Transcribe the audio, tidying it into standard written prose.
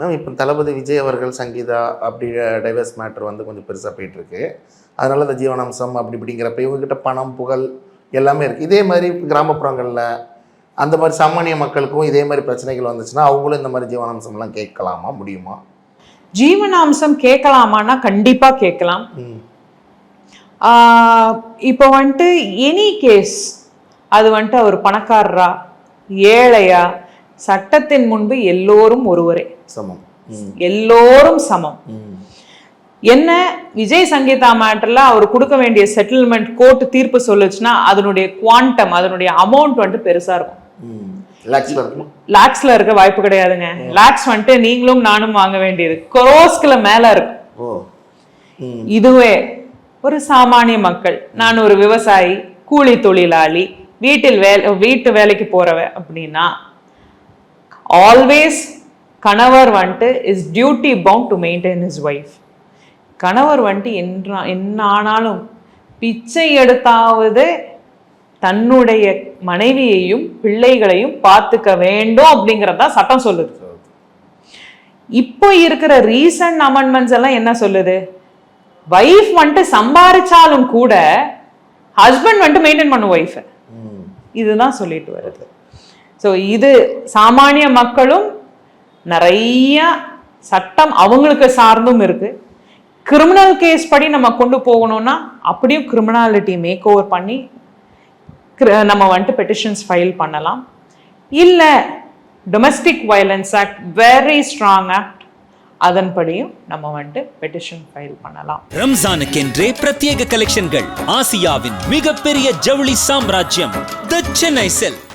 Ma'am இப்போ தளபதி விஜய் அவர்கள் சங்கீதா அப்படி டைவர்ஸ் மேட்டர் வந்து கொஞ்சம் பெருசாக போயிட்டுருக்கு. அதனால இந்த ஜீவனாம்சம் அப்படி இப்படிங்கிறப்ப இவங்ககிட்ட பணம் புகழ் எல்லாமே இருக்குது. இதே மாதிரி கிராமப்புறங்களில் அந்த மாதிரி சாமானிய மக்களுக்கும் இதே மாதிரி பிரச்சனைகள் வந்துச்சுன்னா அவங்களும் இந்த மாதிரி ஜீவனாம்சம்லாம் கேட்கலாமா, முடியுமா? ஜீவனாம்சம் கேட்கலாமான்னா கண்டிப்பாக கேட்கலாம். இப்போ வந்துட்டு எனி கேஸ் அது வந்துட்டு அவர் பணக்காரரா ஏழையா, சட்டத்தின் முன்பு எல்லோரும் ஒருவரே சமம், எல்லோரும் சமம். என்ன விஜய் சங்கீதா மேட்டர்ல அவர் கொடுக்க வேண்டிய செட்டில்மெண்ட் கோர்ட் தீர்ப்பு சொல்லுச்சுன்னா அதனுடைய குவாண்டம், அதனுடைய அமௌண்ட் வந்துட்டு பெருசா இருக்கும். லாக்ஸ்ல இருக்க வாய்ப்பு கிடையாதுங்க. லாக்ஸ் வந்துட்டு நீங்களும் நானும் வாங்க வேண்டியது குரோஸ்க்குல மேல இருக்கும். இதுவே ஒரு சாமானிய மக்கள், நான் ஒரு விவசாயி, கூலி தொழிலாளி, வீட்டு வேலைக்கு போறவ அப்படின்னா ஆல்வேஸ் கணவர் வந்துட்டு is duty bound to maintain his wife. கணவர் வந்துட்டு என்ன ஆனாலும் பிச்சை எடுத்தாவது தன்னுடைய மனைவியையும் பிள்ளைகளையும் பார்த்துக்க வேண்டும் அப்படிங்கறதா சட்டம் சொல்லுது. இப்போ இருக்கிற ரீசன்ட் அமெண்ட்மெண்ட்ஸ் எல்லாம் என்ன சொல்லுது? வைஃப் வந்துட்டு சம்பாதிச்சாலும் கூட ஹஸ்பண்ட் வந்துட்டு மெயின்டைன் பண்ண ஒய்ஃப், இதுதான் சொல்லிட்டு வருது. ஸோ இது சாமானிய மக்களும் நிறைய சட்டம் அவங்களுக்கு சார்ந்தும் இருக்கு. கிரிமினல் கேஸ் படி நம்ம கொண்டு போகணும்னா அப்படியும் கிரிமினாலிட்டி மேக் ஓவர் பண்ணி நம்ம வந்துட்டு பெட்டிஷன்ஸ் ஃபைல் பண்ணலாம். இல்லை domestic violence act very strong act, அதன்படியும் நம்ம வந்துட்டு பெட்டிஷன் ஃபைல் பண்ணலாம். ரம்ஜானுக்கென்றே பிரத்யேக கலெக்ஷன்கள், ஆசியாவின் மிகப்பெரிய ஜவுளி சாம்ராஜ்யம் தி சென்னை சில்க்ஸ்.